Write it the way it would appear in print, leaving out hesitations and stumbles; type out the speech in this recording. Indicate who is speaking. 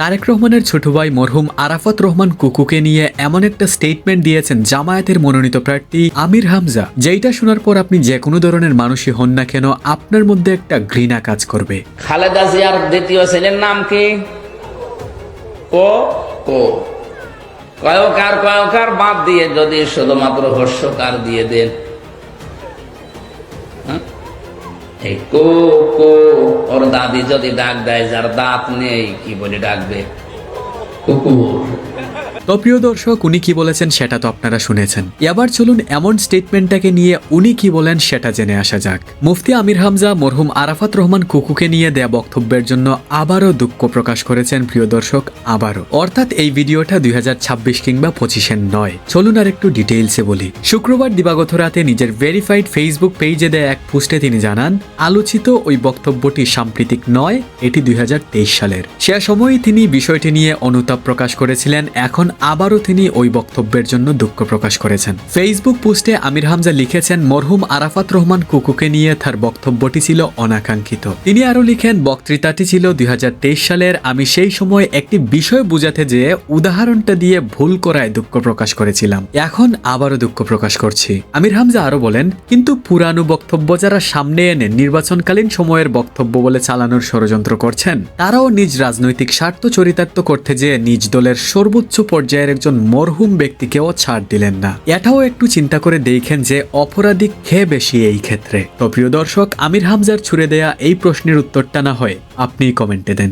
Speaker 1: তারেক রহমানের ছোট ভাই মরহুম আরাফাত রহমান কুকুকে নিয়ে এমন একটা স্টেটমেন্ট দিয়েছেন জামায়াতের মনোনীত প্রার্থী আমির হামজা, যেইটা শোনার পর আপনি যে কোনো ধরনের মানুষই হন না কেন আপনার মধ্যে একটা ঘৃণা কাজ করবে।
Speaker 2: খালেদা জিয়ার দ্বিতীয় ছেলের নাম কি? ও ও কয়কার বাদ দিয়ে যদি শুধুমাত্র হর্ষকার দিয়ে দেন, এই কো কো, ওর দাদি যদি ডাক দেয় যার দাঁত নেই, কি বলে ডাকবে? কুকুর।
Speaker 1: তো প্রিয় দর্শক, উনি কি বলেছেন সেটা তো আপনারা শুনেছেন। এবার চলুন এমন স্টেটমেন্টটাকে নিয়ে উনি কি বলেন সেটা জেনে আসা যাক। মুফতি আমির হামজা মরহুম আরাফাত রহমান কুকুকে নিয়ে দেয়া বক্তব্যের জন্য আবারও দুঃখ প্রকাশ করেছেন। প্রিয় দর্শক, আবারও, অর্থাৎ এই ভিডিওটা 2026 কিংবা 25-এর নয়। চলুন আর একটু ডিটেইলসে বলি। শুক্রবার দিবাগত রাতে নিজের ভেরিফাইড ফেসবুক পেজে দেয়া এক পোস্টে তিনি জানান, আলোচিত ওই বক্তব্যটি সাম্প্রতিক নয়, এটি 2023 সালের। সে সময়ই তিনি বিষয়টি নিয়ে অনুতাপ প্রকাশ করেছিলেন। এখন আবারও তিনি ওই বক্তব্যের জন্য দুঃখ প্রকাশ করেছেন। ফেসবুক পোস্টে আমির হামজা লিখেছেন, মরহুম আরাফাত রহমান কুকুকে নিয়ে তার বক্তব্যটি ছিল অনাকাঙ্ক্ষিত। তিনি আরও লিখেন, বক্তৃতাটি ছিল 2023 সালের। আমি সেই সময় একটি বিষয় বুঝাতে যেয়ে উদাহরণটা দিয়ে ভুল করায় দুঃখ প্রকাশ করেছিলাম। এখন আবারও দুঃখ প্রকাশ করছি। আমির হামজা আরও বলেন, কিন্তু পুরানো বক্তব্য যারা সামনে এনে নির্বাচনকালীন সময়ের বক্তব্য বলে চালানোর ষড়যন্ত্র করছেন, তারাও নিজ রাজনৈতিক স্বার্থ চরিতার্থ করতে যেয়ে নিজ দলের সর্বোচ্চ পর্যায়ের একজন মরহুম ব্যক্তিকেও ছাড় দিলেন না। এটাও একটু চিন্তা করে দেখেন যে অপরাধী খেয়ে বেশি এই ক্ষেত্রে। তো প্রিয় দর্শক, আমির হামজার ছুড়ে দেয়া এই প্রশ্নের উত্তরটা না হয় আপনিই কমেন্টে দেন।